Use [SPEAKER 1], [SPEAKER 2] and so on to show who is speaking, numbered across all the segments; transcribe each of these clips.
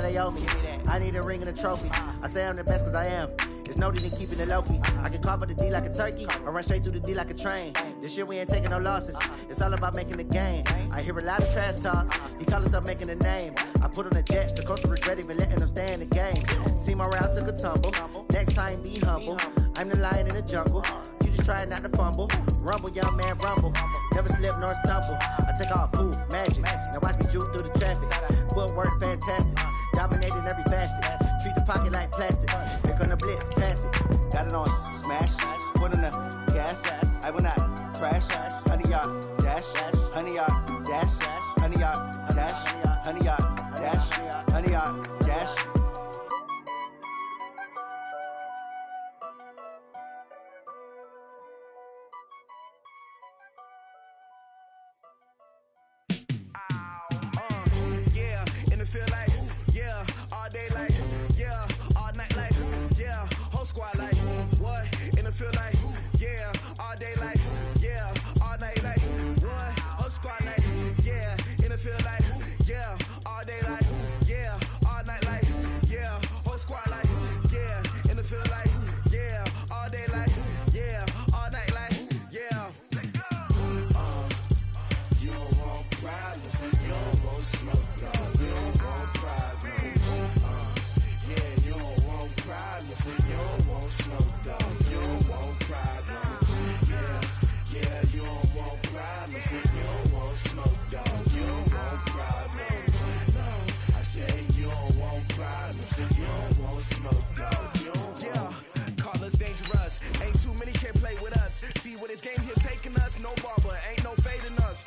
[SPEAKER 1] they owe me. I need a ring and a trophy. I say I'm the best cause I am. It's no need in keeping it low-key. I can carve up the D like a turkey or run straight through the D like a train. This year we ain't taking no losses. It's all about making the game. I hear a lot of trash talk. He call himself making a name. I put on the Jets. The coach regret even letting them stay in the game. Team morale took a tumble. Next time be humble. I'm the lion in the jungle. You just trying not to fumble. Rumble, young man, rumble. Never slip nor stumble. I take off, poof, magic. Now watch me juke through the traffic. Footwork fantastic. Dominating every facet. Treat the pocket like plastic. Pick on the blitz, pass it. Got it on smash. Put on the gas. I will not crash. Honey yard dash. Honey yard dash. Honey yard dash. Honey yard dash. Honey yard dash.
[SPEAKER 2] Feel like, yeah, all day like, yeah, all night like, yeah, whole squad like, what? In the field like, yeah, all day like, yeah, all night like, what? Whole squad like, yeah, in the field like, yeah, all day like, yeah, all night like, yeah, whole squad like, yeah, in the field like, yeah, all day like, yeah, all night like, yeah. You don't want problems, you don't want smoke, dog. You don't want problems. Yeah, you don't want problems. You don't want smoke, dog. You don't want problems. Yeah, you don't want problems. You don't want smoke, dog. You don't want problems. No, I say you don't want problems. You don't want smoke, dog. You don't want. Call us dangerous. Ain't too many can play with us. See what this game here taking us. No barber, ain't no fading us.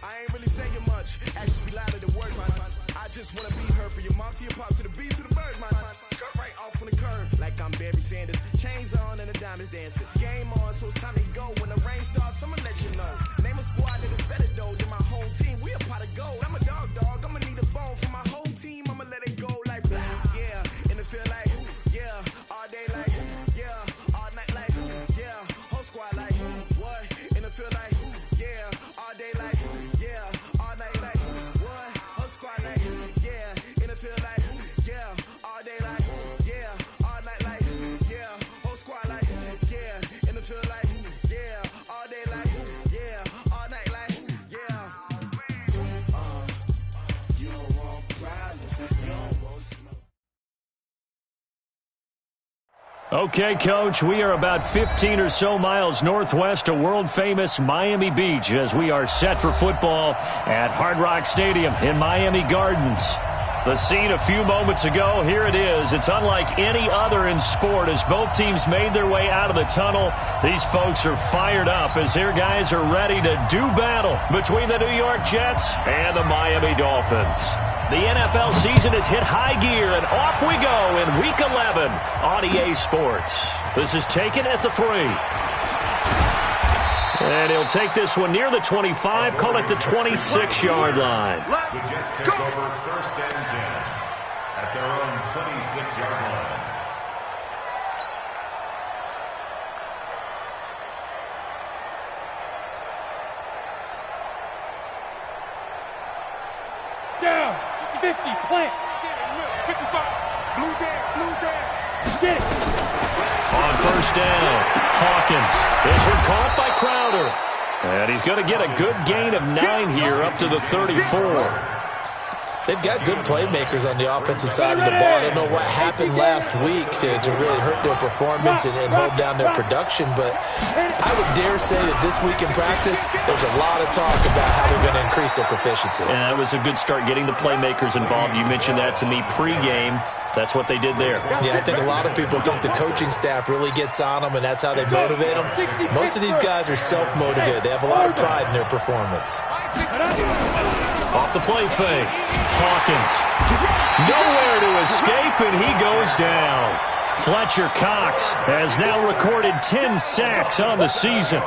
[SPEAKER 2] I ain't really saying much. Actions be louder than words, man. I just wanna be heard for your mom to your pop to the beat to the birds, man. Cut right off on the curb like I'm Barry Sanders. Chains on and the diamonds dancing. Game on, so it's time to go. When the rain starts, I'ma let you know. Name a squad that is better though than my whole team. We a pot of gold. I'm a dog. I'ma need a bone for my whole team. I'ma let it go like blah. Yeah, in the field like yeah, all day like yeah, all night like yeah, whole squad like what? In the field like yeah, all day like yeah, all night like what? Whole squad like yeah, in the field like yeah, all day like yeah, all night like yeah, whole squad like yeah, in the field like yeah, all day like yeah, all night like yeah. You don't want problems, you don't want smoke.
[SPEAKER 3] Okay, Coach, we are about 15 or so miles northwest of world-famous Miami Beach as we are set for football at Hard Rock Stadium in Miami Gardens. The scene a few moments ago, here it is. It's unlike any other in sport as both teams made their way out of the tunnel. These folks are fired up as their guys are ready to do battle between the New York Jets and the Miami Dolphins. The NFL season has hit high gear, and off we go in Week 11 on EA Sports. This is taken at the 3. And he'll take this one near the 25, call it the 26-yard line.
[SPEAKER 4] The Jets take over 1st and 10 at their own 26-yard line.
[SPEAKER 5] Down, 50, plant, 55, blue down, get it.
[SPEAKER 3] On 1st down, Hawkins. This one caught by Crowder. And he's going to get a good gain of 9 here up to the 34.
[SPEAKER 6] They've got good playmakers on the offensive side of the ball. I don't know what happened last week to really hurt their performance and hold down their production, but I would dare say that this week in practice, there's a lot of talk about how they're going to increase their proficiency.
[SPEAKER 3] And that was a good start getting the playmakers involved. You mentioned that to me pregame. That's what they did there.
[SPEAKER 6] Yeah, I think a lot of people think the coaching staff really gets on them, and that's how they motivate them. Most of these guys are self-motivated. They have a lot of pride in their performance.
[SPEAKER 3] Off the play fake. Hawkins. Nowhere to escape, and he goes down. Fletcher Cox has now recorded 10 sacks on the season.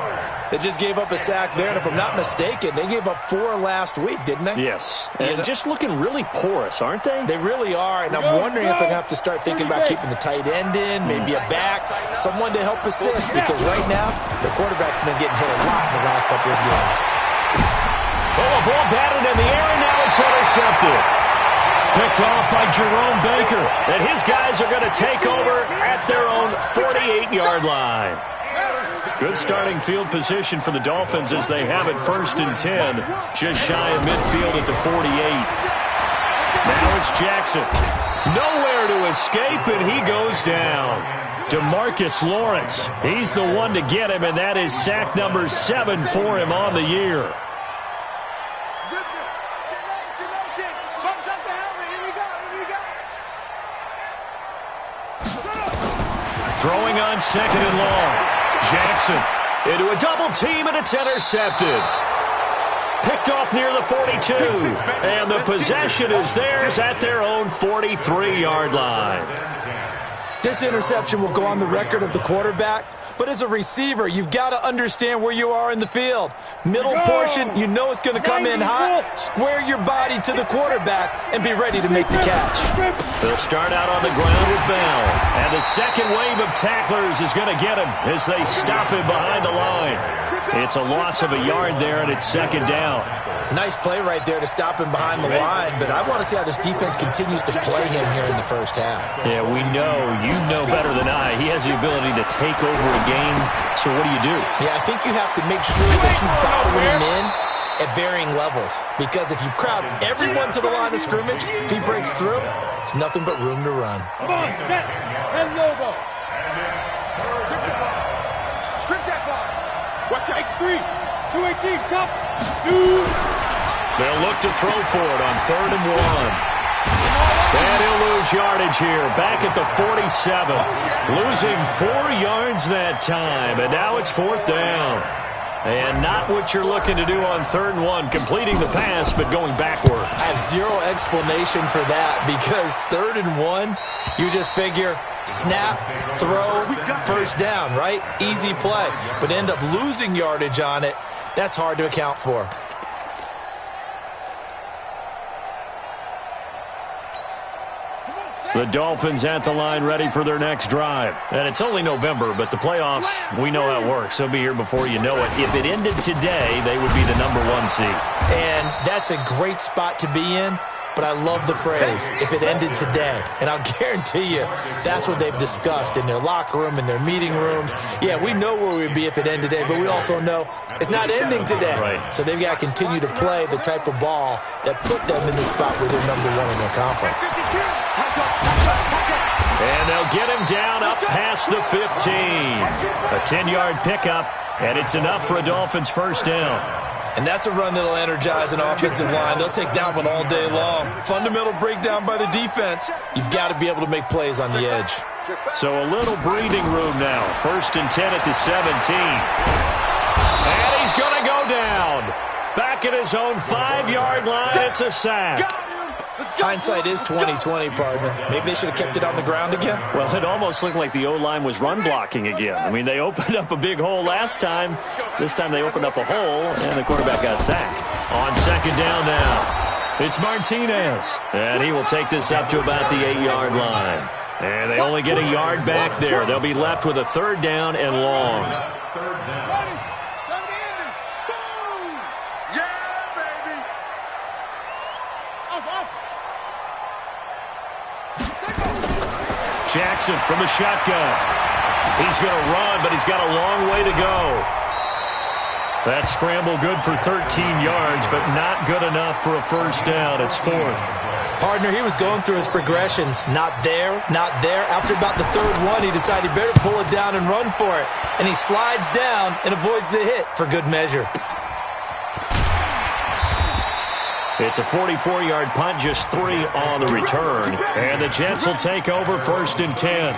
[SPEAKER 6] They just gave up a sack there, and if I'm not mistaken, they gave up 4 last week, didn't they?
[SPEAKER 3] Yes, and just looking really porous, aren't they?
[SPEAKER 6] They really are, and I'm wondering if they're going to have to start thinking about keeping the tight end in, maybe a back, someone to help assist, because right now, the quarterback's been getting hit a lot in the last couple of games.
[SPEAKER 3] Oh, a ball batted in the air, and now it's intercepted. Picked off by Jerome Baker. And his guys are going to take over at their own 48-yard line. Good starting field position for the Dolphins as they have it 1st and 10. Just shy of midfield at the 48. Now it's Jackson. Nowhere to escape, and he goes down. DeMarcus Lawrence. He's the one to get him, and that is sack number 7 for him on the year. Throwing on 2nd and long. Jackson into a double team, and it's intercepted. Picked off near the 42. And the possession is theirs at their own 43-yard line.
[SPEAKER 6] This interception will go on the record of the quarterback, but as a receiver, you've got to understand where you are in the field. Middle portion, you know it's going to come in hot. Square your body to the quarterback and be ready to make the catch.
[SPEAKER 3] They'll start out on the ground with Bell. And the second wave of tacklers is going to get him as they stop him behind the line. It's a loss of a yard there, and it's 2nd down.
[SPEAKER 6] Nice play right there to stop him behind the line, but I want to see how this defense continues to play him here in the first half.
[SPEAKER 3] Yeah, we know. You know better than I. He has the ability to take over a game, so what do?
[SPEAKER 6] Yeah, I think you have to make sure that you bottle him in at varying levels, because if you crowd everyone to the line of scrimmage, if he breaks through, there's nothing but room to run.
[SPEAKER 5] Come on, set. 10 logo. Strip that ball. Watch out, X3. 218, chop. 2.
[SPEAKER 3] They'll look to throw for it on 3rd and 1. And he'll lose yardage here, back at the 47. Losing 4 yards that time, and now it's 4th down. And not what you're looking to do on 3rd and 1, completing the pass, but going backward.
[SPEAKER 6] I have zero explanation for that, because 3rd and 1, you just figure snap, throw, first down, right? Easy play. But end up losing yardage on it. That's hard to account for.
[SPEAKER 3] The Dolphins at the line ready for their next drive. And it's only November, but the playoffs, we know how it works. They'll be here before you know it. If it ended today, they would be the number 1 seed.
[SPEAKER 6] And that's a great spot to be in. But I love the phrase, if it ended today. And I'll guarantee you, that's what they've discussed in their locker room, in their meeting rooms. Yeah, we know where we'd be if it ended today, but we also know it's not ending today.
[SPEAKER 3] Right.
[SPEAKER 6] So they've got to continue to play the type of ball that put them in the spot where they're number 1 in their conference.
[SPEAKER 3] And they'll get him down up past the 15. A 10-yard pickup, and it's enough for a Dolphins first down.
[SPEAKER 6] And that's a run that'll energize an offensive line. They'll take that one all day long. Fundamental breakdown by the defense. You've got to be able to make plays on the edge.
[SPEAKER 3] So a little breathing room now. 1st and 10 at the 17. And he's going to go down. Back at his own 5-yard line. It's a sack.
[SPEAKER 6] Hindsight is 20/20, partner. Maybe they should have kept it on the ground again.
[SPEAKER 3] Well, it almost looked like the O-line was run blocking again. I mean, they opened up a big hole last time. This time they opened up a hole, and the quarterback got sacked. On 2nd down now, it's Martinez. And he will take this up to about the 8-yard line. And they only get a yard back there. They'll be left with a 3rd down and long. Jackson from the shotgun. He's going to run, but he's got a long way to go. That scramble good for 13 yards, but not good enough for a first down. It's 4th.
[SPEAKER 6] Partner, he was going through his progressions. Not there, not there. After about the 3rd one, he decided he better pull it down and run for it. And he slides down and avoids the hit for good measure.
[SPEAKER 3] It's a 44-yard punt, just 3 on the return. And the Jets will take over 1st and 10.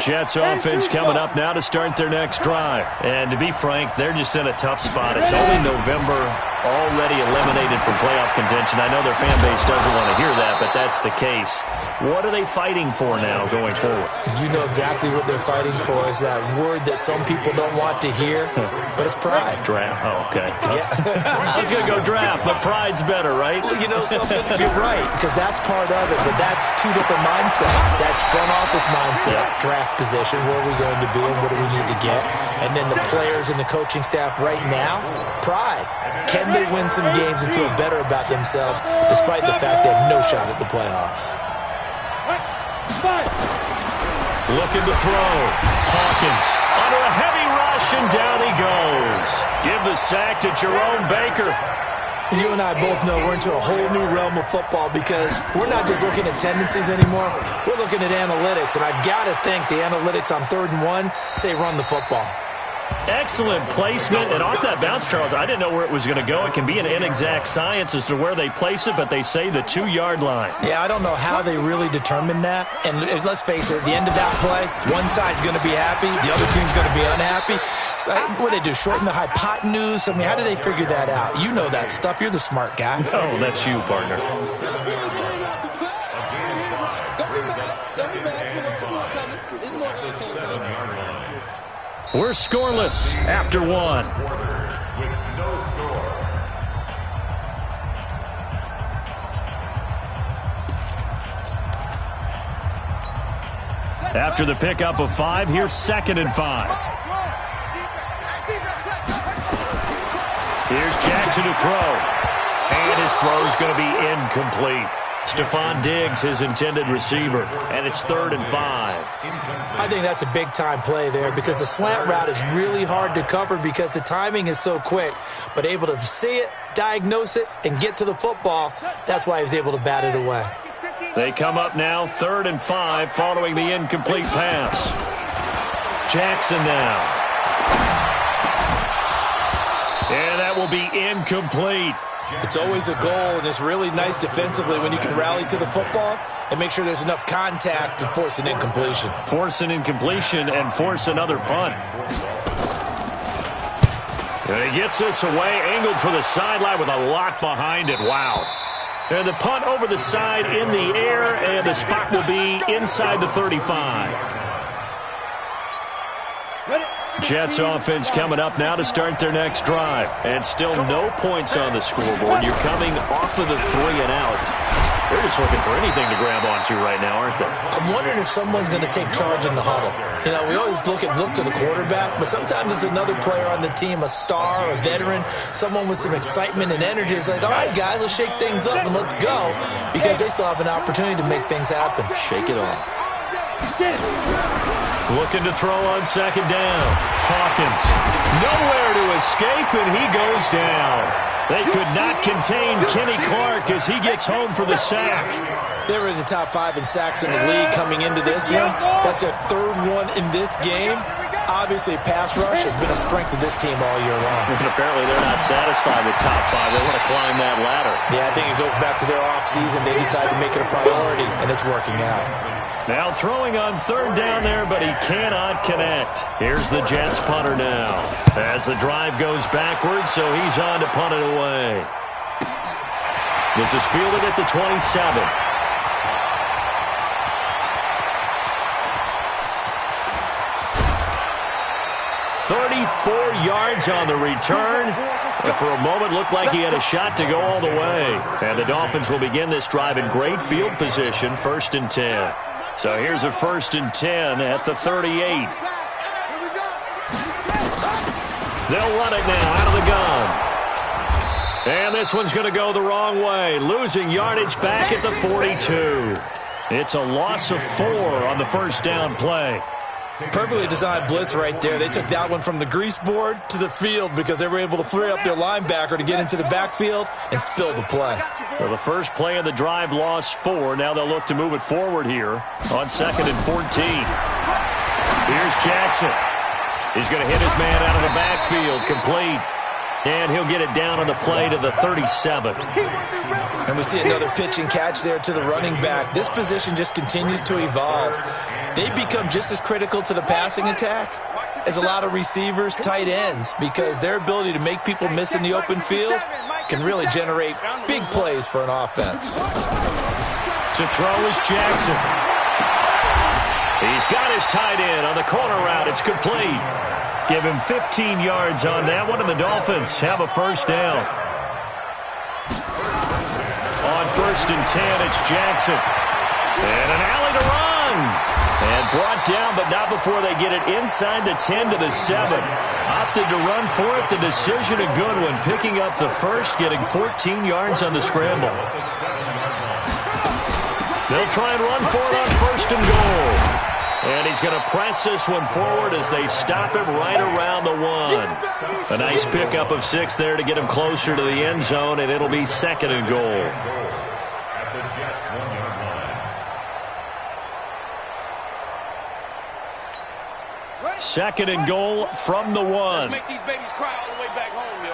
[SPEAKER 3] Jets offense coming up now to start their next drive. And to be frank, they're just in a tough spot. It's only November, already eliminated from playoff contention. I know their fan base doesn't want to hear that, but that's the case. What are they fighting for now going forward?
[SPEAKER 6] You know exactly what they're fighting for is that word that some people don't want to hear, but it's pride.
[SPEAKER 3] Draft. Oh, okay.
[SPEAKER 6] Yeah.
[SPEAKER 3] I was going to go draft, but pride's better, right?
[SPEAKER 6] Well, you know something? You're right, because that's part of it, but that's 2 different mindsets. That's front office mindset, draft position, where are we going to be and what do we need to get? And then the players and the coaching staff right now, pride. Can they win some games and feel better about themselves, despite the fact they have no shot at the playoffs.
[SPEAKER 3] Looking to throw. Hawkins under a heavy rush, and down he goes. Give the sack to Jerome Baker.
[SPEAKER 6] You and I both know we're into a whole new realm of football because we're not just looking at tendencies anymore. We're looking at analytics, and I've got to think the analytics on 3rd and 1 say run the football.
[SPEAKER 3] Excellent placement, and off that bounce, Charles, I didn't know where it was going to go. It can be an inexact science as to where they place it, but they say the 2-yard line.
[SPEAKER 6] Yeah, I don't know how they really determined that. And let's face it, at the end of that play, one side's going to be happy, the other team's going to be unhappy. So what do they do, shorten the hypotenuse? I mean, how do they figure that out? You know that stuff. You're the smart guy.
[SPEAKER 3] Oh, that's you, partner. We're scoreless after 1.
[SPEAKER 4] With no score.
[SPEAKER 3] After the pickup of 5, here's 2nd and 5. Here's Jackson to throw. And his throw is going to be incomplete. Stephon Diggs, his intended receiver, and it's 3rd and 5.
[SPEAKER 6] I think that's a big-time play there because the slant route is really hard to cover because the timing is so quick. But able to see it, diagnose it, and get to the football, that's why he was able to bat it away.
[SPEAKER 3] They come up now, 3rd and 5, following the incomplete pass. Jackson now. And that will be incomplete.
[SPEAKER 6] It's always a goal, and it's really nice defensively when you can rally to the football and make sure there's enough contact to force an incompletion.
[SPEAKER 3] Force an incompletion and force another punt. And he gets this away, angled for the sideline with a lot behind it. Wow. And the punt over the side in the air, and the spot will be inside the 35. Jets offense coming up now to start their next drive. And still no points on the scoreboard. You're coming off of the 3 and out. They're just looking for anything to grab onto right now, aren't they?
[SPEAKER 6] I'm wondering if someone's going to take charge in the huddle. You know, we always look to the quarterback, but sometimes it's another player on the team, a star, a veteran, someone with some excitement and energy. It's like, all right, guys, let's shake things up and let's go, because they still have an opportunity to make things happen.
[SPEAKER 3] Shake it off. Looking to throw on 2nd down. Hawkins, nowhere to escape, and he goes down. They could not contain Kenny Clark as he gets home for the sack.
[SPEAKER 6] They were in the top 5 in sacks in the league coming into this one. That's their 3rd one in this game. Obviously, pass rush has been a strength of this team all year long.
[SPEAKER 3] And apparently they're not satisfied with top 5. They want to climb that ladder.
[SPEAKER 6] Yeah, I think it goes back to their offseason. They decided to make it a priority, and it's working out.
[SPEAKER 3] Now throwing on 3rd down there, but he cannot connect. Here's the Jets punter now. As the drive goes backwards, so he's on to punt it away. This is fielded at the 27. "34 yards on the return. And for a moment, looked like he had a shot to go all the way. And the Dolphins will begin this drive in great field position, 1st and 10. So here's a 1st and 10 at the 38. They'll run it now out of the gun. And this one's going to go the wrong way, losing yardage back at the 42. It's a loss of 4 on the 1st down play.
[SPEAKER 6] Perfectly designed blitz right there. They took that one from the grease board to the field because they were able to free up their linebacker to get into the backfield and spill the play.
[SPEAKER 3] Well, the first play of the drive lost 4. Now they'll look to move it forward here on 2nd and 14. Here's Jackson. He's going to hit his man out of the backfield, complete. And he'll get it down on the play to the 37.
[SPEAKER 6] And we see another pitch and catch there to the running back. This position just continues to evolve. They become just as critical to the passing attack as a lot of receivers, tight ends, because their ability to make people miss in the open field can really generate big plays for an offense.
[SPEAKER 3] To throw is Jackson. He's got his tight end on the corner route. It's complete. Give him 15 yards on that one, and the Dolphins have a 1st down. On 1st and 10, it's Jackson. And an alley to run. run. And brought down, but not before they get it inside the 10 to the 7. Opted to run for it. The decision a good one. Picking up the first, getting 14 yards on the scramble. They'll try and run for it on first and goal. And he's going to press this one forward as they stop him right around the 1. A nice pickup of 6 there to get him closer to the end zone, and it'll be second and goal.
[SPEAKER 4] At the Jets' 1-yard line.
[SPEAKER 3] Second and goal from the 1.
[SPEAKER 5] Let's make these babies cry all the way back home, yo.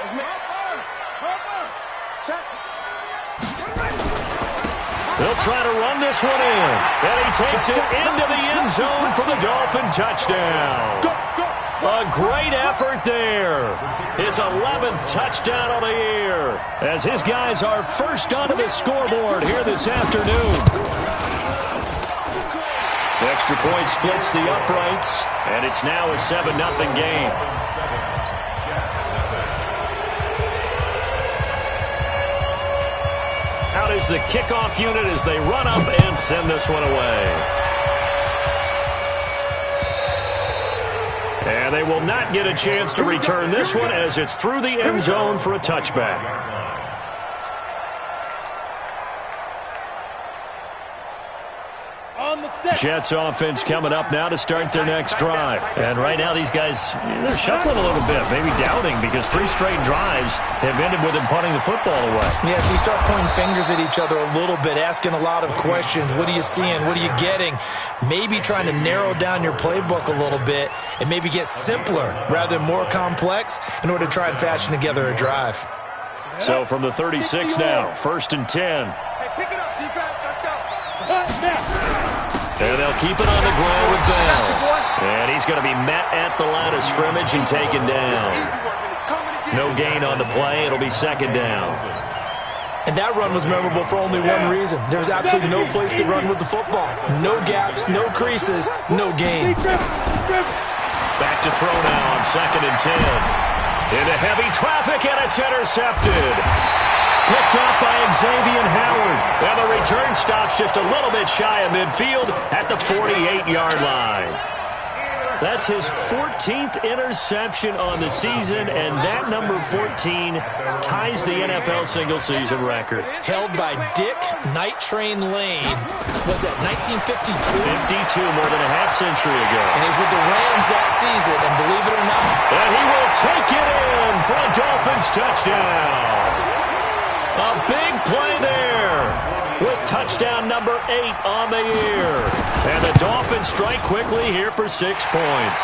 [SPEAKER 5] Let's make... Check.
[SPEAKER 3] They'll try to run this one in. And he takes it into the end zone for the Dolphin touchdown. A great effort there. His 11th touchdown on the year. As his guys are first onto the scoreboard here this afternoon. The extra point splits the uprights. And it's now a 7-0 game. Out is the kickoff unit as they run up and send this one away. And they will not get a chance to return this one as it's through the end zone for a touchback. Jets offense coming up now to start their next drive. And right now these guys, they're shuffling a little bit, maybe doubting, because 3 straight drives have ended with them punting the football away.
[SPEAKER 6] Yeah, so you start pointing fingers at each other a little bit, asking a lot of questions. What are you seeing? What are you getting? Maybe trying to narrow down your playbook a little bit and maybe get simpler rather than more complex in order to try and fashion together a drive.
[SPEAKER 3] So from the 36 now, first and 10.
[SPEAKER 5] Hey, pick it up, defense. Let's go.
[SPEAKER 3] And they'll keep it on the ground with Bell. And he's going to be met at the line of scrimmage and taken down. No gain on the play. It'll be second down.
[SPEAKER 6] And that run was memorable for only one reason. There was absolutely no place to run with the football. No gaps, no creases, no gain.
[SPEAKER 3] Back to throw now on second and 10. Into heavy traffic, and it's intercepted. Picked off by Xavier Howard. And the return stops just a little bit shy of midfield at the 48-yard line. That's his 14th interception on the season, and that number 14 ties the NFL single-season record.
[SPEAKER 6] Held by Dick Night Train Lane. Was that 1952?
[SPEAKER 3] 52, more than a half-century ago.
[SPEAKER 6] And he's with the Rams that season, and believe it or not,
[SPEAKER 3] and he will take it in for a Dolphins touchdown. A big play there with touchdown number 8 on the year. And the Dolphins strike quickly here for 6 points.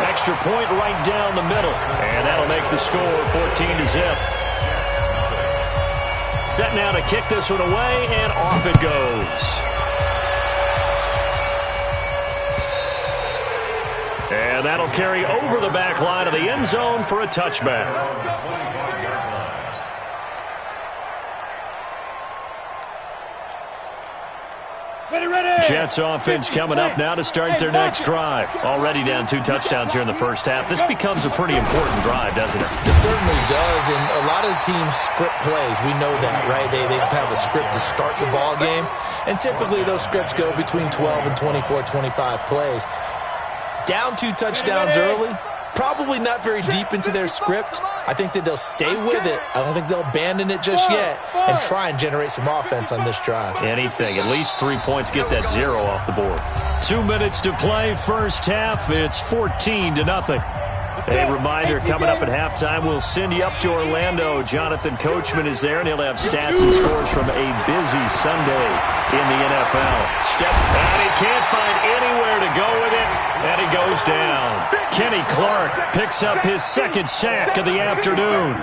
[SPEAKER 3] Extra point right down the middle. And that'll make the score 14-0. Set now to kick this one away, and off it goes. And that'll carry over the back line of the end zone for a touchback. Jets offense coming up now to start their next drive. Already down 2 touchdowns here in the first half. This becomes a pretty important drive, doesn't it?
[SPEAKER 6] It certainly does, and a lot of the teams script plays. We know that, right? They have a script to start the ball game, and typically those scripts go between 12 and 24, 25 plays. Down 2 touchdowns early, probably not very deep into their script. I think that they'll stay with it. I don't think they'll abandon it just yet and try and generate some offense on this drive.
[SPEAKER 3] Anything. At least 3 points. Get that 0 off the board. 2 minutes to play. First half. It's 14-0. A reminder, coming up at halftime, we'll send you up to Orlando. Jonathan Coachman is there, and he'll have stats and scores from a busy Sunday in the NFL. And he can't find anywhere to go with it, and he goes down. Kenny Clark picks up his 2nd sack of the afternoon.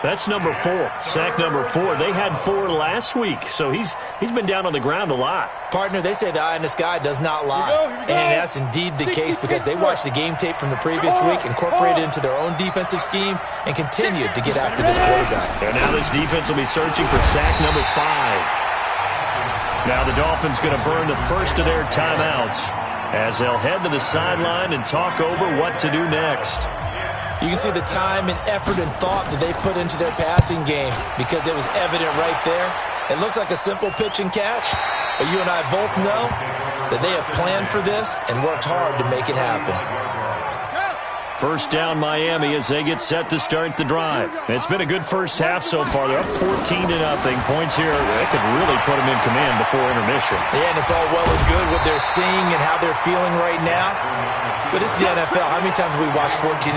[SPEAKER 3] That's number 4, sack number 4. They had 4 last week, so he's been down on the ground a lot.
[SPEAKER 6] Partner, they say the eye in the sky does not lie. And that's indeed the case because they watched the game tape from the previous week, incorporated it into their own defensive scheme, and continued to get after this quarterback.
[SPEAKER 3] And now this defense will be searching for sack number 5. Now the Dolphins going to burn the first of their timeouts as they'll head to the sideline and talk over what to do next.
[SPEAKER 6] You can see the time and effort and thought that they put into their passing game because it was evident right there It looks like a simple pitch and catch, but you and I both know that they have planned for this and worked hard to make it happen.
[SPEAKER 3] First down Miami as they get set to start the drive. It's been a good first half so far. They're up 14-0. Points here, they could really put them in command before intermission.
[SPEAKER 6] Yeah, and it's all well and good what they're seeing and how they're feeling right now. But it's the NFL. How many times have we watched 14-0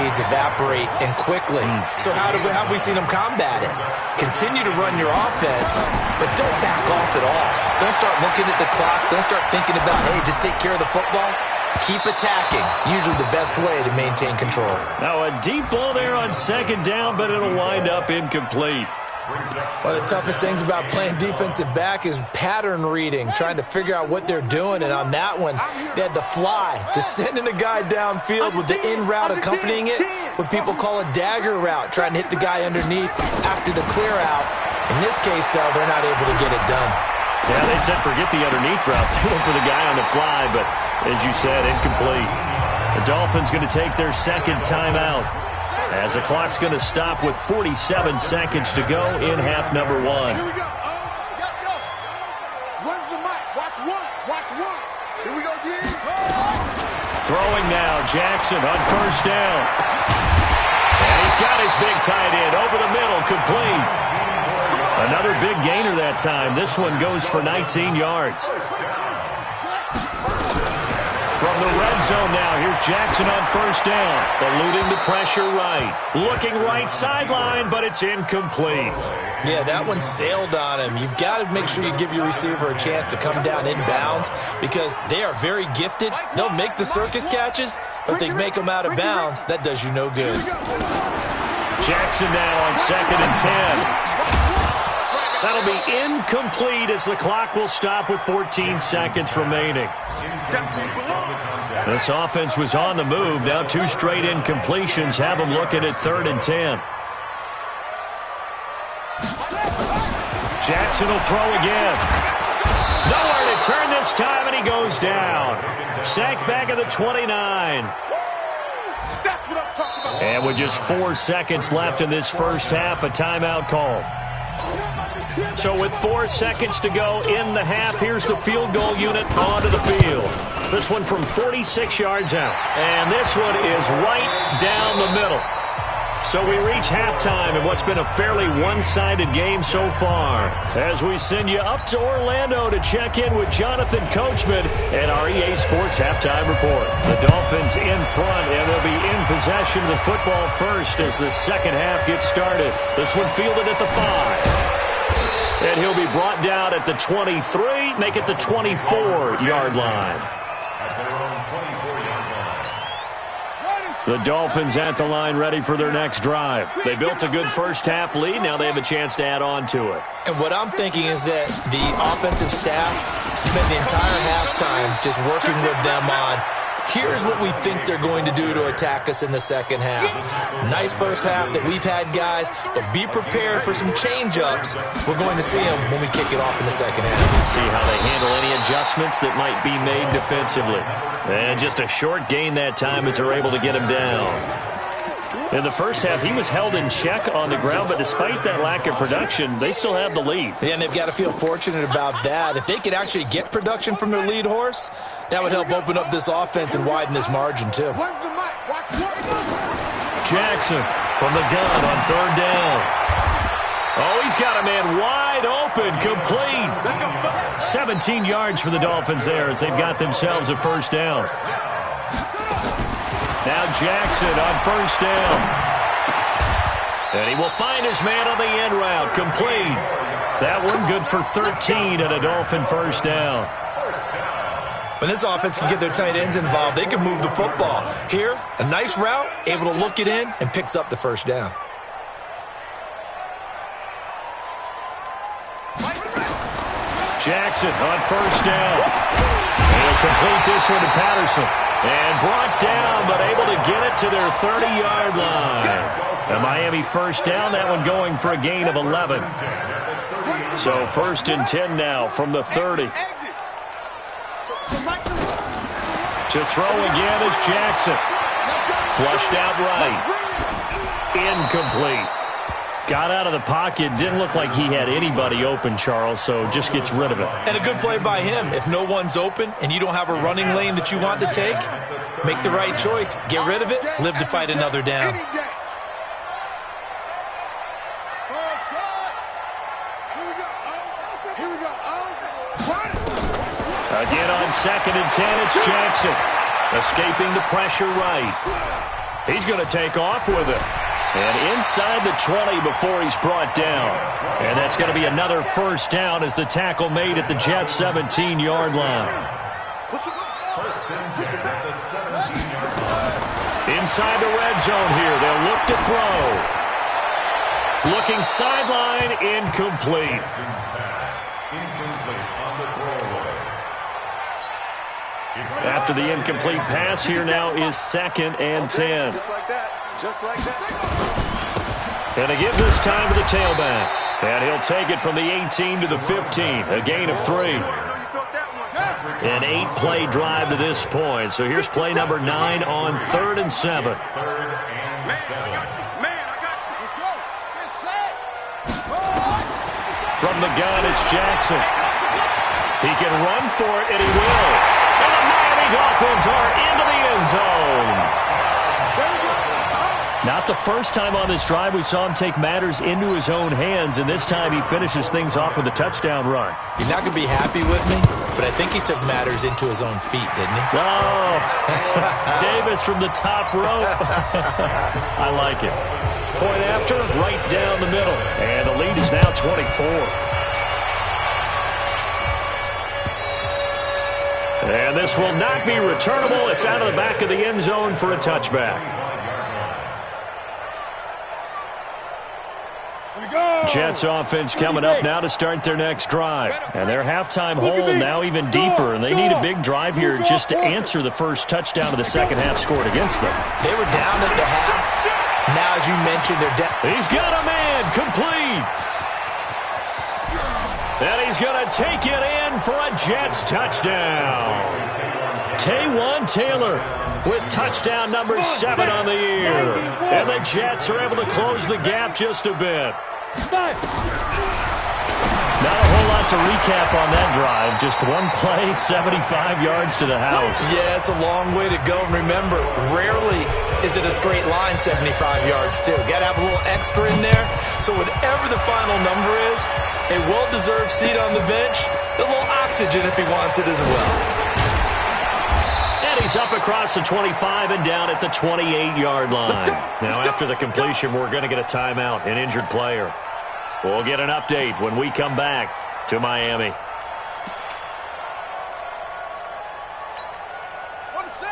[SPEAKER 6] leads evaporate and quickly? So how have we seen them combat it? Continue to run your offense, but don't back off at all. Don't start looking at the clock. Don't start thinking about, hey, just take care of the football. Keep attacking. Usually the best way to maintain control.
[SPEAKER 3] Now a deep ball there on second down, but it'll wind up incomplete.
[SPEAKER 6] One of the toughest things about playing defensive back is pattern reading, trying to figure out what they're doing. And on that one, they had the fly, just sending a guy downfield with the in route accompanying it, what people call a dagger route, trying to hit the guy underneath after the clear out. In this case, though, they're not able to get it done.
[SPEAKER 3] Yeah, they said forget the underneath route. They went for the guy on the fly, but as you said, incomplete. The Dolphins going to take their second timeout as the clock's going to stop with 47 seconds to go in half number one.
[SPEAKER 5] Here we go. When's the mic? Watch one. Watch one. Here we go, G.
[SPEAKER 3] Throwing now, Jackson on first down. And he's got his big tight end over the middle, complete. Another big gainer that time. This one goes for 19 yards. From the red zone now, here's Jackson on first down. Eluding the pressure right. Looking right sideline, but it's incomplete.
[SPEAKER 6] Yeah, that one sailed on him. You've got to make sure you give your receiver a chance to come down inbounds because they are very gifted. They'll make the circus catches, but they make them out of bounds. That does you no good.
[SPEAKER 3] Jackson now on second and 10. That'll be incomplete as the clock will stop with 14 seconds remaining. This offense was on the move. Now two straight incompletions have them looking at 3rd and 10. Jackson will throw again. Nowhere to turn this time, and he goes down. Sacked back at the 29. And with just 4 seconds left in this first half, a timeout call. So with 4 seconds to go in the half, here's the field goal unit onto the field. This one from 46 yards out. And this one is right down the middle. So we reach halftime in what's been a fairly one-sided game so far. As we send you up to Orlando to check in with Jonathan Coachman and our EA Sports Halftime Report. The Dolphins in front, and they'll be in possession of the football first as the second half gets started. This one fielded at the 5. And he'll be brought down at the 23, make it the 24-yard line. The Dolphins at the line ready for their next drive. They built a good first half lead. Now they have a chance to add on to it.
[SPEAKER 6] And what I'm thinking is that the offensive staff spent the entire halftime just working with them on here's what we think they're going to do to attack us in the second half. Nice first half that we've had, guys, but be prepared for some change-ups. We're going to see them when we kick it off in the second half.
[SPEAKER 3] See how they handle any adjustments that might be made defensively. And just a short gain that time as they're able to get him down. In the first half, he was held in check on the ground, but despite that lack of production, they still have the lead.
[SPEAKER 6] Yeah, and they've got to feel fortunate about that. If they could actually get production from their lead horse, that would help open up this offense and widen this margin, too.
[SPEAKER 3] Jackson from the gun on third down. Oh, he's got a man wide open, complete. 17 yards for the Dolphins there as they've got themselves a first down. Now Jackson on first down. And he will find his man on the end route, complete. That one good for 13 and a Dolphin first down.
[SPEAKER 6] When this offense can get their tight ends involved, they can move the football. Here, a nice route, able to look it in, and picks up the first down.
[SPEAKER 3] Jackson on first down. He'll complete this one to Patterson. And brought down, but able to get it to their 30-yard line. A Miami first down, that one going for a gain of 11. So 1st and 10 now from the 30. To throw again is Jackson. Flushed out right. Incomplete. Got out of the pocket. Didn't look like he had anybody open, Charles, so just gets rid of it.
[SPEAKER 6] And a good play by him. If no one's open and you don't have a running lane that you want to take, make the right choice. Get rid of it. Live to fight another down.
[SPEAKER 3] Again on 2nd and 10, it's Jackson. Escaping the pressure right. He's going to take off with it. And inside the 20 before he's brought down. And that's going to be another first down as the tackle made at the Jets' 17-yard line.
[SPEAKER 4] First and 10 at the 17-yard line.
[SPEAKER 3] Inside the red zone here. They'll look to throw. Looking sideline, incomplete.
[SPEAKER 4] Incomplete on the throwaway.
[SPEAKER 3] After the incomplete pass, here now is 2nd and 10.
[SPEAKER 5] Just like that. Just like that.
[SPEAKER 3] And they give this time to the tailback. And he'll take it from the 18 to the 15. A gain of 3. An 8-play drive to this point. So here's play number 9 on 3rd and 7.
[SPEAKER 4] 3rd and 7.
[SPEAKER 3] From the gun, it's Jackson. He can run for it, and he will. And the Miami Dolphins are into the end zone. Not the first time on this drive we saw him take matters into his own hands, and this time he finishes things off with a touchdown run.
[SPEAKER 6] You're not going to be happy with me, but I think he took matters into his own feet, didn't he?
[SPEAKER 3] Oh, Davis from the top rope. I like it. Point after, right down the middle. And the lead is now 24. And this will not be returnable. It's out of the back of the end zone for a touchback. Jets offense coming up now to start their next drive. And their halftime hole now even deeper. And they need a big drive here just to answer the first touchdown of the second half scored against them.
[SPEAKER 6] They were down at the half. Now, as you mentioned, they're down.
[SPEAKER 3] He's got a man complete. And he's going to take it in for a Jets touchdown. Taywan Taylor with touchdown number 7 on the year. And the Jets are able to close the gap just a bit. Not a whole lot to recap on that drive. Just one play, 75 yards to the house.
[SPEAKER 6] Yeah, it's a long way to go. And remember, rarely is it a straight line 75 yards, too. Got to have a little extra in there. So whatever the final number is, a well-deserved seat on the bench, a little oxygen if he wants it as well.
[SPEAKER 3] And he's up across the 25 and down at the 28-yard line. Now, after the completion, we're going to get a timeout, an injured player. We'll get an update when we come back to Miami.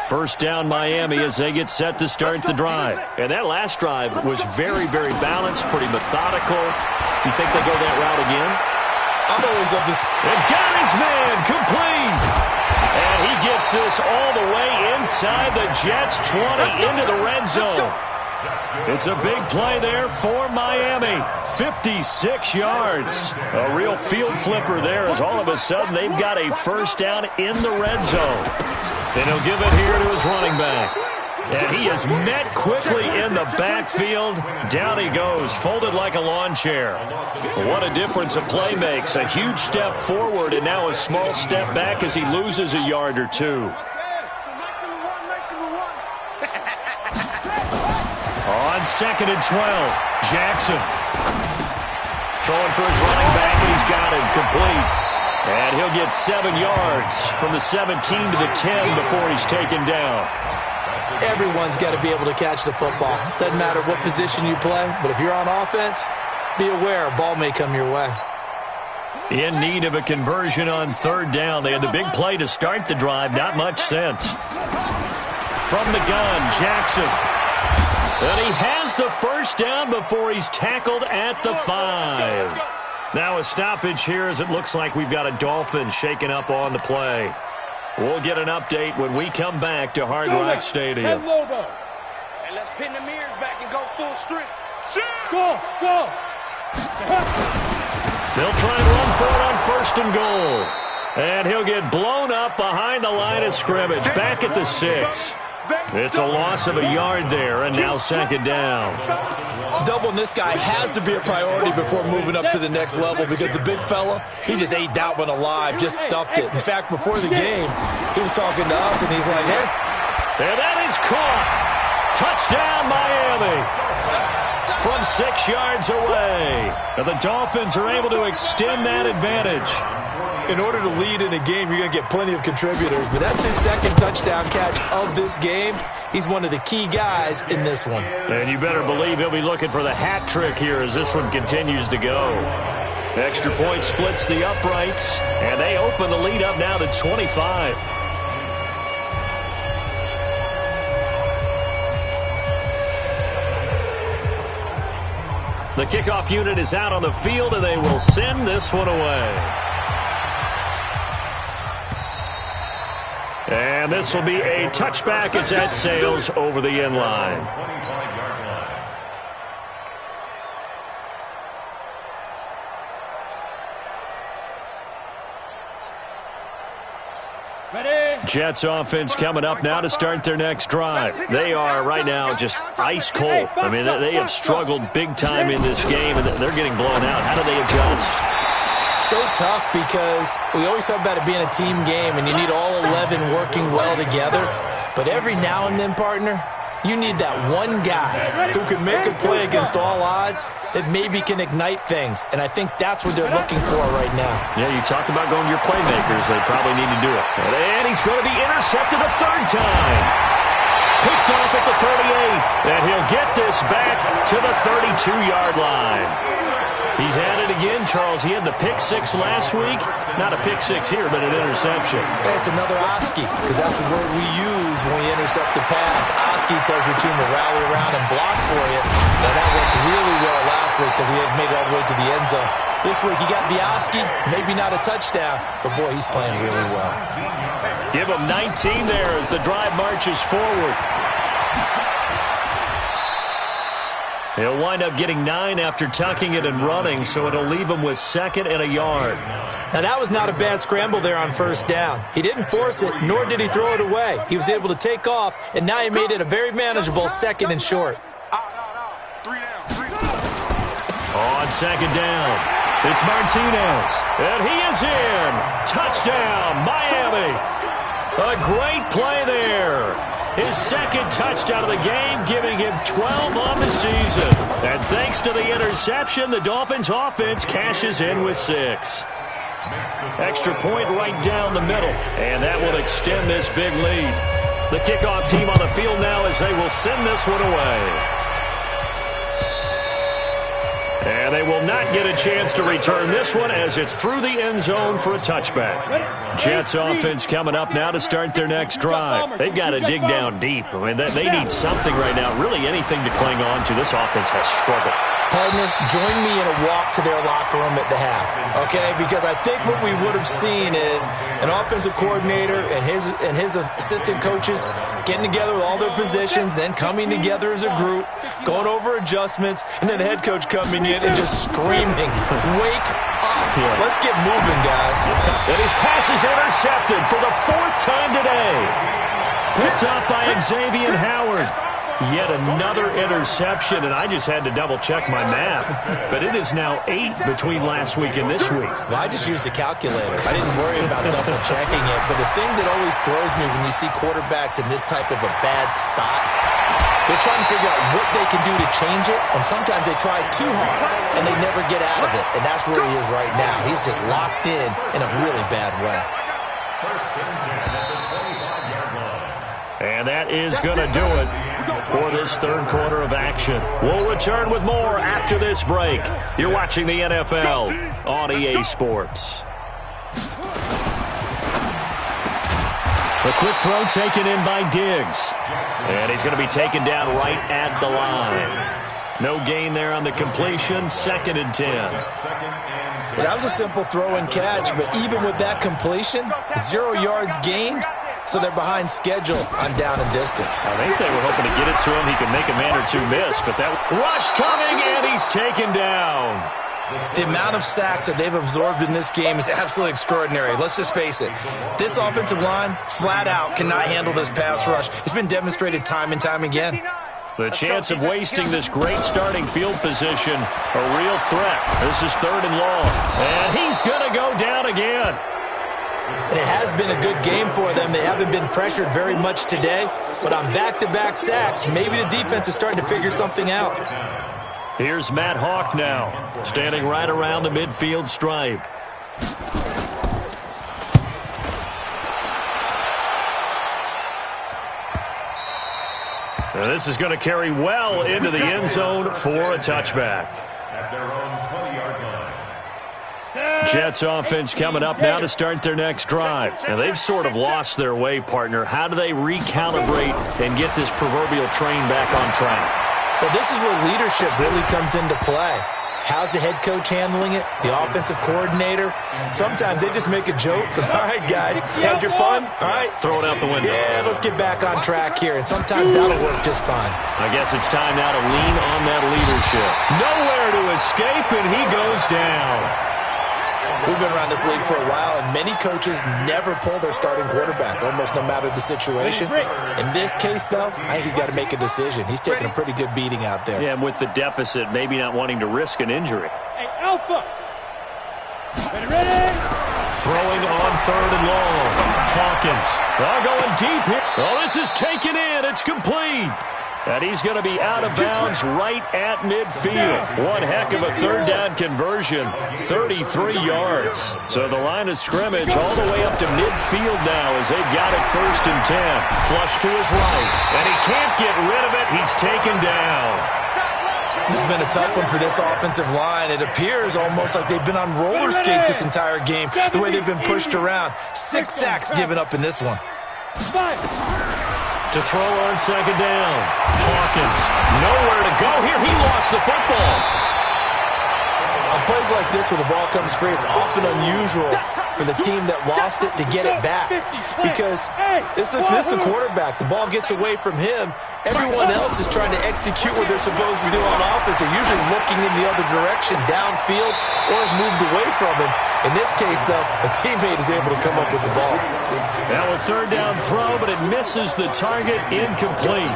[SPEAKER 3] First down Miami as they get set to start the drive. And that last drive was very, very balanced, pretty methodical. You think they go that route again?
[SPEAKER 6] I'm always of this.
[SPEAKER 3] And got his man complete. And he gets this all the way inside the Jets' 20 into the red zone. It's a big play there for Miami. 56 yards. A real field flipper there as all of a sudden they've got a first down in the red zone. And he'll give it here to his running back. And he is met quickly in the backfield. Down he goes, folded like a lawn chair. What a difference a play makes. A huge step forward and now a small step back as he loses a yard or two. On 2nd and 12, Jackson. Throwing for his running back, and he's got him complete. And he'll get 7 yards from the 17 to the 10 before he's taken down.
[SPEAKER 6] Everyone's got to be able to catch the football. Doesn't matter what position you play, but if you're on offense, be aware a ball may come your way.
[SPEAKER 3] In need of a conversion on 3rd down. They had the big play to start the drive. Not much sense. From the gun, Jackson. And he has the first down before he's tackled at the 5. Now a stoppage here as it looks like we've got a Dolphin shaken up on the play. We'll get an update when we come back to Hard Rock Stadium.
[SPEAKER 5] And let's pin the mirrors back and go full strength. Go, go.
[SPEAKER 3] They'll try and run for it on 1st and goal. And he'll get blown up behind the line of scrimmage, back at the 6. It's a loss of a yard there, and now second down.
[SPEAKER 6] Doubling this guy has to be a priority before moving up to the next level because the big fella, he just ate that one alive, just stuffed it. In fact, before the game, he was talking to us, and he's like, hey.
[SPEAKER 3] And that is caught. Touchdown, Miami. From 6 yards away. And the Dolphins are able to extend that advantage.
[SPEAKER 6] In order to lead in a game, you're going to get plenty of contributors, but that's his second touchdown catch of this game. He's one of the key guys in this one.
[SPEAKER 3] And you better believe he'll be looking for the hat trick here as this one continues to go. Extra point splits the uprights, and they open the lead up now to 25. The kickoff unit is out on the field, and they will send this one away. And this will be a touchback as that sails over the end line. Jets offense coming up now to start their next drive. They are right now just ice cold. I mean, they have struggled big time in this game, and they're getting blown out. How do they adjust?
[SPEAKER 6] So tough because we always talk about it being a team game, and you need all 11 working well together. But every now and then, partner, you need that one guy who can make a play against all odds that maybe can ignite things. And I think that's what they're looking for right now.
[SPEAKER 3] Yeah, you talk about going to your playmakers. They probably need to do it. And he's going to be intercepted a third time. Picked off at the 38. And he'll get this back to the 32-yard line. He's had it again, Charles. He had the pick six last week. Not a pick six here, but an interception.
[SPEAKER 6] It's another Oski, because that's the word we use when we intercept the pass. Oski tells your team to rally around and block for you. Now, that worked really well last week because he had made it all the way to the end zone. This week, he got the Oski, maybe not a touchdown, but, boy, he's playing really well.
[SPEAKER 3] Give him 19 there as the drive marches forward. He'll wind up getting 9 after tucking it and running, so it'll leave him with second and a yard.
[SPEAKER 6] Now, that was not a bad scramble there on first down. He didn't force it, nor did he throw it away. He was able to take off, and now he made it a very manageable second and short.
[SPEAKER 3] On second down, it's Martinez, and he is in. Touchdown, Miami. A great play there. His second touchdown of the game, giving him 12 on the season. And thanks to the interception, the Dolphins offense cashes in with 6. Extra point right down the middle, and that will extend this big lead. The kickoff team on the field now as they will send this one away. And they will not get a chance to return this one as it's through the end zone for a touchback. Jets offense coming up now to start their next drive. They've got to dig down deep. I mean, they need something right now, really anything to cling on to. This offense has struggled.
[SPEAKER 6] Partner, join me in a walk to their locker room at the half, okay? Because I think what we would have seen is an offensive coordinator and his assistant coaches getting together with all their positions, then coming together as a group, going over adjustments, and then the head coach coming in and just screaming, wake up. Yeah. Let's get moving, guys.
[SPEAKER 3] And his pass is intercepted for the 4th time today. Picked off by Xavier Howard. Yet another interception, and I just had to double-check my math. But it is now 8 between last week and this week.
[SPEAKER 6] Well, I just used a calculator. I didn't worry about double-checking it. But the thing that always throws me when you see quarterbacks in this type of a bad spot, they're trying to figure out what they can do to change it, and sometimes they try too hard, and they never get out of it. And that's where he is right now. He's just locked in a really bad way.
[SPEAKER 3] And that is going to do it for this third quarter of action. We'll return with more after this break. You're watching the NFL on EA Sports. A quick throw taken in by Diggs. And he's going to be taken down right at the line. No gain there on the completion. 2nd and 10.
[SPEAKER 6] Well, that was a simple throw and catch, but even with that completion, 0 yards gained. So they're behind schedule on down and distance.
[SPEAKER 3] I think they were hoping to get it to him. He could make a man or two miss, but that rush coming, and he's taken down.
[SPEAKER 6] The amount of sacks that they've absorbed in this game is absolutely extraordinary. Let's just face it. This offensive line, flat out, cannot handle this pass rush. It's been demonstrated time and time again.
[SPEAKER 3] The chance of wasting this great starting field position, a real threat. This is 3rd and long. And he's going to go down again.
[SPEAKER 6] And it has been a good game for them. They haven't been pressured very much today. But on back-to-back sacks, maybe the defense is starting to figure something out.
[SPEAKER 3] Here's Matt Hawk now, standing right around the midfield stripe. And this is going to carry well into the end zone for a touchback.
[SPEAKER 4] At their own 20-yard line.
[SPEAKER 3] Jets offense coming up now to start their next drive. And they've sort of lost their way, partner. How do they recalibrate and get this proverbial train back on track?
[SPEAKER 6] Well, this is where leadership really comes into play. How's the head coach handling it? The offensive coordinator? Sometimes they just make a joke. All right, guys, had your fun? All right.
[SPEAKER 3] Throw it out the window.
[SPEAKER 6] Yeah, let's get back on track here. And sometimes that'll work just fine.
[SPEAKER 3] I guess it's time now to lean on that leadership. Nowhere to escape, and he goes down.
[SPEAKER 6] We've been around this league for a while, and many coaches never pull their starting quarterback, almost no matter the situation. In this case, though, I think he's got to make a decision. He's taking a pretty good beating out there.
[SPEAKER 3] Yeah, and with the deficit, maybe not wanting to risk an injury.
[SPEAKER 5] Hey, Alpha! Ready?
[SPEAKER 3] Throwing on 3rd and long. Hawkins. Going deep here. Oh, this is taken in. It's complete. And he's going to be out of bounds right at midfield. One heck of a 3rd down conversion, 33 yards. So the line of scrimmage all the way up to midfield now as they've got it 1st and 10. Flush to his right, and he can't get rid of it. He's taken down.
[SPEAKER 6] This has been a tough one for this offensive line. It appears almost like they've been on roller skates this entire game, the way they've been pushed around. 6 sacks given up in this one.
[SPEAKER 3] To throw on 2nd down. Hawkins, nowhere to go here. He lost the football.
[SPEAKER 6] On plays like this, when the ball comes free, it's often unusual for the team that lost it to get it back. Because this is the quarterback. The ball gets away from him. Everyone else is trying to execute what they're supposed to do on offense. They're usually looking in the other direction, downfield, or have moved away from him. In this case, though, a teammate is able to come up with the ball.
[SPEAKER 3] Now a 3rd down throw, but it misses the target, incomplete.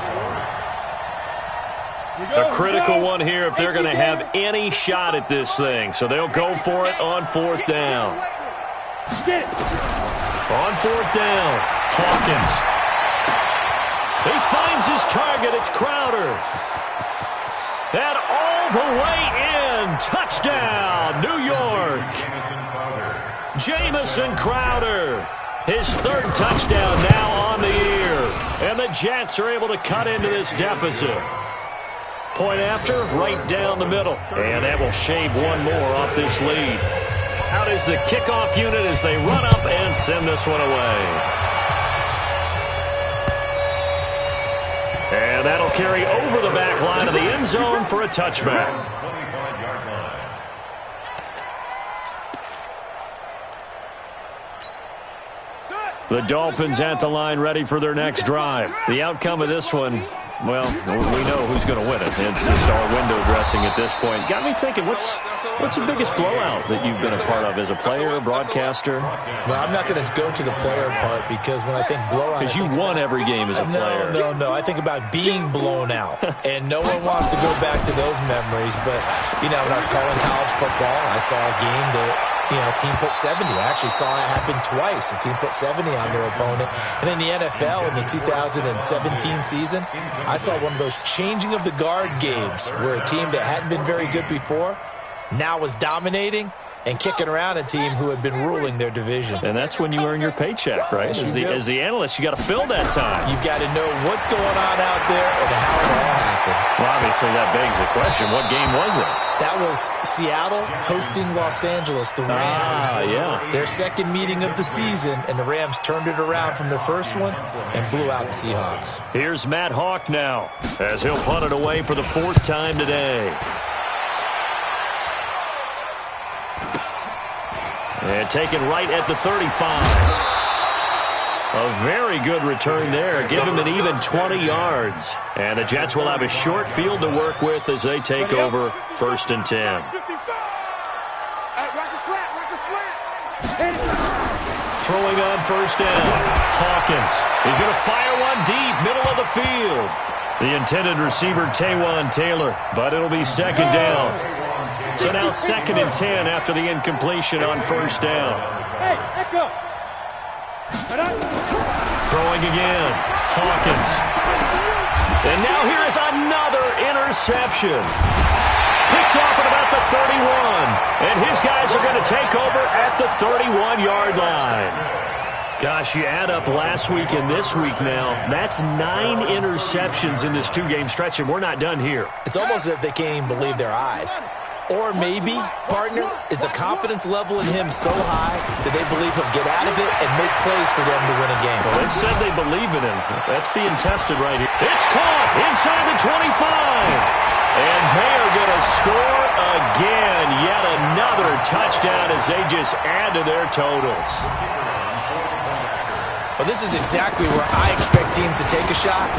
[SPEAKER 3] A critical one here if they're going to have any shot at this thing. So they'll go for it on 4th down. On 4th down, Hawkins. He finds his target. It's Crowder. And all the way in. Touchdown, New York. Jamison Crowder. His 3rd touchdown now on the year. And the Jets are able to cut into this deficit. Point after, right down the middle. And that will shave one more off this lead. Out is the kickoff unit as they run up and send this one away. And that'll carry over the back line of the end zone for a touchback. The Dolphins at the line ready for their next drive. The outcome of this one, well, we know who's going to win it. It's just our window dressing at this point. Got me thinking, what's the biggest blowout that you've been a part of as a player, broadcaster?
[SPEAKER 6] Well, I'm not going to go to the player part because when I think blowout...
[SPEAKER 3] Because you won every game as a player.
[SPEAKER 6] No. I think about being blown out. And no one wants to go back to those memories. But, you know, when I was calling college football, I saw a game that... You know, a team put 70. I actually saw it happen twice. A team put 70 on their opponent. And in the NFL, in the 2017 season, I saw one of those changing of the guard games where a team that hadn't been very good before now was dominating and kicking around a team who had been ruling their division.
[SPEAKER 3] And that's when you earn your paycheck, right? As the analyst, you got to fill that time.
[SPEAKER 6] You've got to know what's going on out there and how it all happened.
[SPEAKER 3] Well, obviously, that begs the question, what game was it?
[SPEAKER 6] That was Seattle hosting Los Angeles, the Rams.
[SPEAKER 3] Yeah.
[SPEAKER 6] Their second meeting of the season, and the Rams turned it around from their first one and blew out the Seahawks.
[SPEAKER 3] Here's Matt Hawk now, as he'll punt it away for the 4th time today. And taken right at the 35. A very good return there. Give him an even 20 yards. And the Jets will have a short field to work with as they take over 1st and 10. Throwing on first down. Hawkins. He's going to fire one deep, middle of the field. The intended receiver, Taywan Taylor, but it'll be second down. So now 2nd and 10 after the incompletion on first down. Throwing again. Hawkins. And now here is another interception. Picked off at about the 31. And his guys are going to take over at the 31-yard line. Gosh, you add up last week and this week now, that's 9 interceptions in this 2-game stretch, and we're not done here.
[SPEAKER 6] It's almost as if they can't even believe their eyes. Or maybe, partner, is the confidence level in him so high that they believe he'll get out of it and make plays for them to win a game.
[SPEAKER 3] Well, they've said they believe in him. That's being tested right here. It's caught inside the 25. And they are going to score again. Yet another touchdown as they just add to their totals.
[SPEAKER 6] Well, this is exactly where I expect teams to take a shot.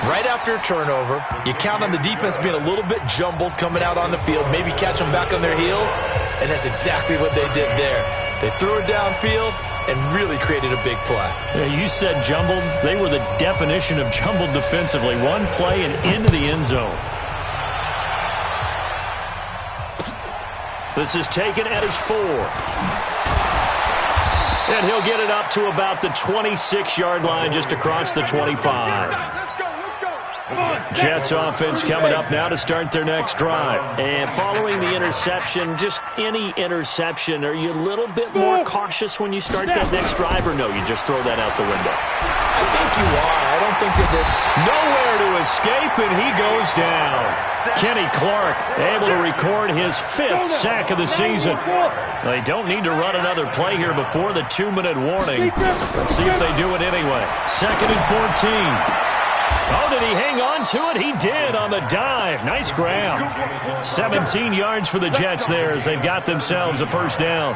[SPEAKER 6] Right after a turnover, you count on the defense being a little bit jumbled coming out on the field, maybe catch them back on their heels, and that's exactly what they did there. They threw it downfield and really created a big play.
[SPEAKER 3] Yeah, you said jumbled. They were the definition of jumbled defensively. One play and into the end zone. This is taken at his 4. And he'll get it up to about the 26-yard line just across the 25. Jets offense coming up now to start their next drive. And following the interception, just any interception, are you a little bit more cautious when you start that next drive, or no, you just throw that out the window?
[SPEAKER 6] I think you are. I don't think that they're
[SPEAKER 3] nowhere to escape, and he goes down. Kenny Clark able to record his 5th sack of the season. They don't need to run another play here before the 2-minute warning. Let's see if they do it anyway. 2nd and 14. Oh, did he hang on to it? He did on the dive. Nice grab. 17 yards for the Jets there as they've got themselves a first down.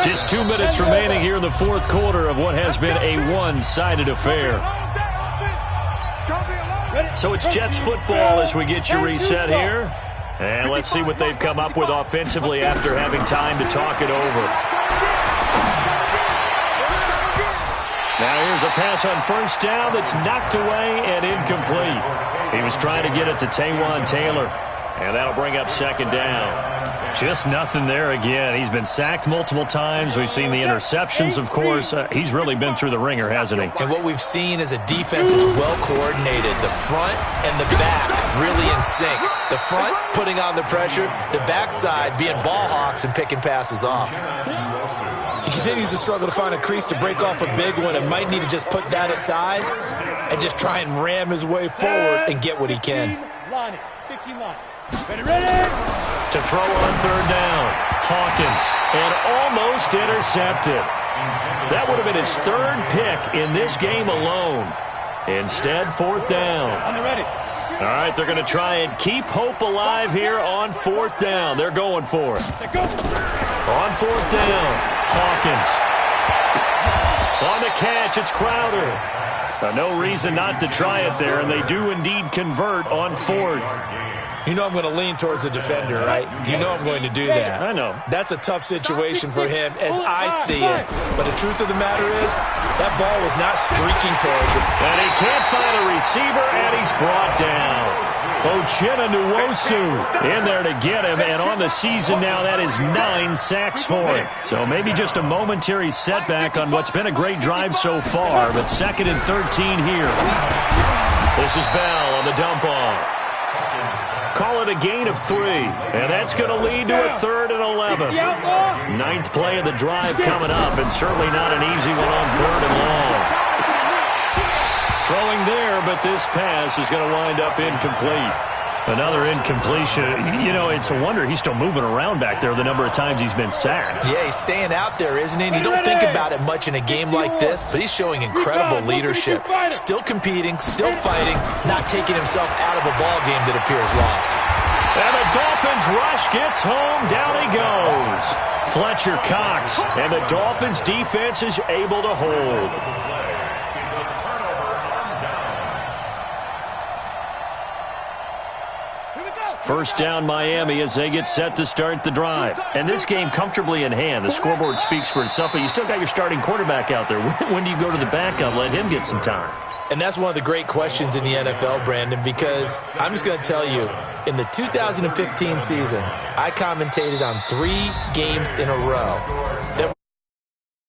[SPEAKER 3] Just 2 minutes remaining here in the 4th quarter of what has been a one-sided affair. So it's Jets football as we get you reset here. And let's see what they've come up with offensively after having time to talk it over. Now here's a pass on first down that's knocked away and incomplete. He was trying to get it to Taywan Taylor, and that'll bring up 2nd down. Just nothing there again. He's been sacked multiple times. We've seen the interceptions, of course. He's really been through the ringer, hasn't he?
[SPEAKER 6] And what we've seen is a defense is well coordinated. The front and the back really in sync. The front putting on the pressure, the backside being ball hawks and picking passes off. He continues to struggle to find a crease to break off a big one and might need to just put that aside and just try and ram his way forward and get what he can.
[SPEAKER 3] To throw on 3rd down, Hawkins, and almost intercepted. That would have been his 3rd pick in this game alone. Instead, 4th down. All right, they're going to try and keep hope alive here on 4th down. They're going for it. On 4th down, Hawkins. On the catch, it's Crowder. No reason not to try it there, and they do indeed convert on 4th.
[SPEAKER 6] You know I'm going to lean towards the defender, right? You know I'm going to do that.
[SPEAKER 3] I know.
[SPEAKER 6] That's a tough situation for him as I see it. But the truth of the matter is, that ball was not streaking towards him.
[SPEAKER 3] And he can't find a receiver, and he's brought down. Uchenna Nwosu in there to get him, and on the season now, that is 9 sacks for him. So maybe just a momentary setback on what's been a great drive so far, but 2nd and 13 here. This is Bell on the dump-off. Call it a gain of 3, and that's going to lead to a 3rd and 11. 9th play of the drive coming up, and certainly not an easy one on 3rd and long. Throwing there, but this pass is going to wind up incomplete. Another incompletion. You know, it's a wonder he's still moving around back there the number of times he's been sacked.
[SPEAKER 6] Yeah, he's staying out there, isn't he? And you don't think about it much in a game like this, but he's showing incredible leadership. Still competing, still fighting, not taking himself out of a ball game that appears lost.
[SPEAKER 3] And the Dolphins rush gets home. Down he goes. Fletcher Cox. And the Dolphins defense is able to hold. First down Miami as they get set to start the drive. And this game comfortably in hand. The scoreboard speaks for itself, but you still got your starting quarterback out there. When do you go to the backup, let him get some time?
[SPEAKER 6] And that's one of the great questions in the NFL, Brandon, because I'm just going to tell you, in the 2015 season, I commentated on 3 games in a row that